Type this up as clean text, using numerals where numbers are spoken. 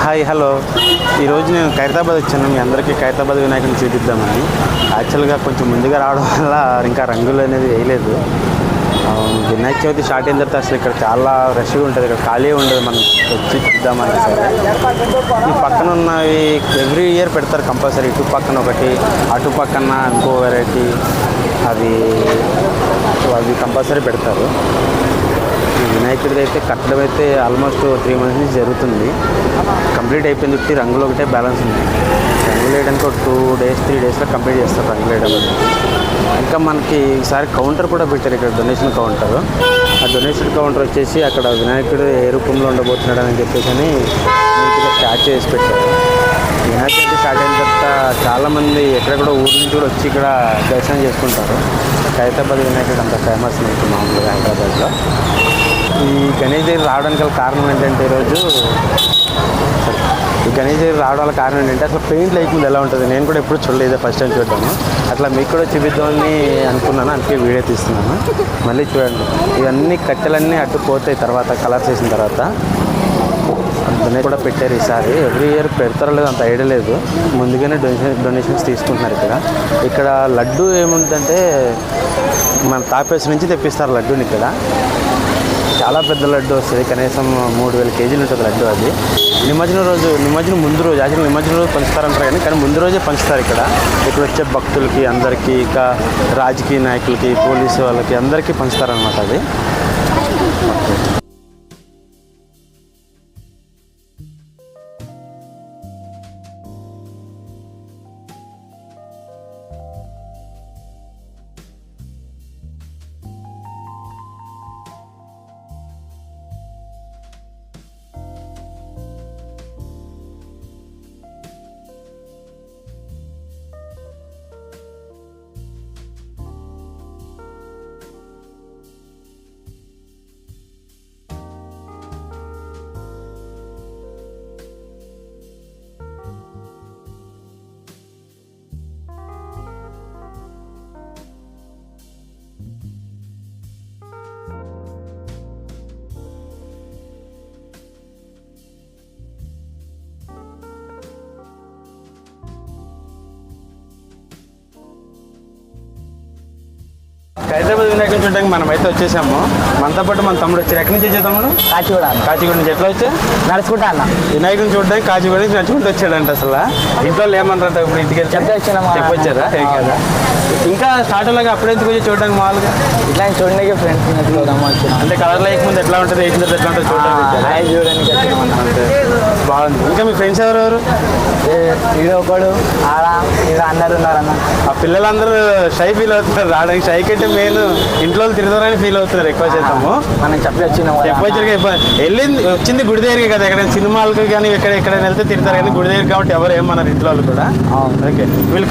Hi hello. ఈరోజు నేను ఖైరతాబాద్ వచ్చాను. మీ అందరికీ ఖైరతాబాద్ వినాయకుడిని చూపిద్దామని. యాక్చువల్గా కొంచెం ముందుగా రావడం వల్ల ఇంకా రంగులు అనేది వేయలేదు. వినాయక చవితి స్టార్ట్ అయిన తర్వాత అసలు ఇక్కడ చాలా రష్గా ఉంటుంది. ఇక్కడ ఖాళీ ఉండదు. మనం వచ్చి చూద్దామని సరే ఈ పక్కన ఉన్నవి ఎవ్రీ ఇయర్ పెడతారు కంపల్సరీ. ఇటు పక్కన ఒకటి, అటు పక్కన ఇంకో వెరైటీ, అవి కంపల్సరీ పెడతారు. ఈ వినాయకుడిది అయితే కట్టడం అయితే ఆల్మోస్ట్ 3 months నుంచి జరుగుతుంది. కంప్లీట్ అయిపోయింది. ఉట్టి రంగులు ఒకటే బ్యాలెన్స్ ఉంది. రంగులు వేయడానికి ఒక 2 days 3 daysలో కంప్లీట్ చేస్తారు రంగులు వేయడం. ఇంకా మనకి ఈసారి కౌంటర్ కూడా పెట్టారు ఇక్కడ, డొనేషన్ కౌంటర్. ఆ డొనేషన్ కౌంటర్ వచ్చేసి అక్కడ వినాయకుడు ఏ రూపంలో ఉండబోతున్నాడు అని చెప్పేసి నీట్గా స్టార్ట్ చేసి పెట్టారు. వినాయక చవితి స్టార్ట్ అయిన తర్వాత చాలామంది ఎక్కడెక్కడ ఊరి నుంచి కూడా వచ్చి ఇక్కడ దర్శనం చేసుకుంటారు. ఖైరతాబాద్ వినాయకుడు అంత ఫేమస్ మీకు మామూలుగా హైదరాబాద్లో. ఈ గణేష్ దగ్గర రావడానికి గల కారణం ఏంటంటే అసలు పెయింట్ లేకుండా ఎలా ఉంటుంది నేను కూడా ఎప్పుడు చూడలేదు, ఫస్ట్ టైం చూద్దాము. అట్లా మీకు కూడా చూపిద్దామని అనుకున్నాను, అందుకే వీడియో తీస్తున్నాను. మళ్ళీ చూడండి, ఇవన్నీ కట్టెలన్నీ అడ్డుపోతాయి తర్వాత కలర్స్ వేసిన తర్వాత. అందుకనే కూడా పెట్టారు ఈసారి. ఎవ్రీ ఇయర్ పెడతారో లేదు అంత ఐడియా లేదు. ముందుగానే డొనేషన్స్ తీసుకుంటున్నారు ఇక్కడ. లడ్డు ఏముంటుందంటే మన తాపేసి నుంచి తెప్పిస్తారు లడ్డూని. ఇక్కడ చాలా పెద్ద లడ్డు వస్తుంది, కనీసం 3000 kgs ఉంటుంది లడ్డు. అది నిమజ్జనం ముందు రోజు, యాక్చువల్గా నిమజ్జనం రోజు పంచుతారంటారు కానీ ముందు రోజే పంచుతారు ఇక్కడ వచ్చే భక్తులకి అందరికీ, ఇక రాజకీయ నాయకులకి, పోలీసు వాళ్ళకి అందరికీ పంచుతారనమాట అది. హైదరాబాద్ వినాయకుని చూడడానికి మనం అయితే వచ్చేసాము. మనతో పాటు మన తమ్ముడు వచ్చారు. ఎక్కడి నుంచి వచ్చే తమ్ముడు? కాచిగూడ నుంచి. ఎట్లా వచ్చా? నడుచుకుంటా అన్న. వినాయకుని చూడడానికి కాచిగూడ నుంచి నడుచుకుంటూ వచ్చాడంట. అసలు ఇంట్లో ఏమంటారు ఇప్పుడు ఇంటికి చెప్పొచ్చారా? కదా ఇంకా స్టార్ట్ అలాగా అప్పుడెందుకు వచ్చి చూడడానికి మామూలుగా ఇట్లా చూడడానికి ఫ్రెండ్స్ అంటే కలర్ లేకముందు ఎట్లా ఉంటుంది, వేసిన తర్వాత ఎట్లా ఉంటుంది చూడడానికి బాగుంది. ఇంకా మీ ఫ్రెండ్స్ ఎవరెవరు? ఒకడు ఆడ అందరు ఉన్నారన్న. ఆ పిల్లలందరూ షై ఫీల్ అవుతున్నారు రావడానికి. షై కంటే మెయిన్ ఇంట్లో తిరుగుతారని ఫీల్ అవుతున్నారు ఎక్కువ శాతము. మనం వచ్చింది గుడి దగ్గరికి కదా. ఎక్కడైనా సినిమాలకు కానీ ఎక్కడైనా వెళ్తే తిరుగుతారు కానీ గుడి దగ్గర కాబట్టి ఎవరు ఏమన్నారు ఇంట్లో వాళ్ళు కూడా. ఓకే వీళ్ళు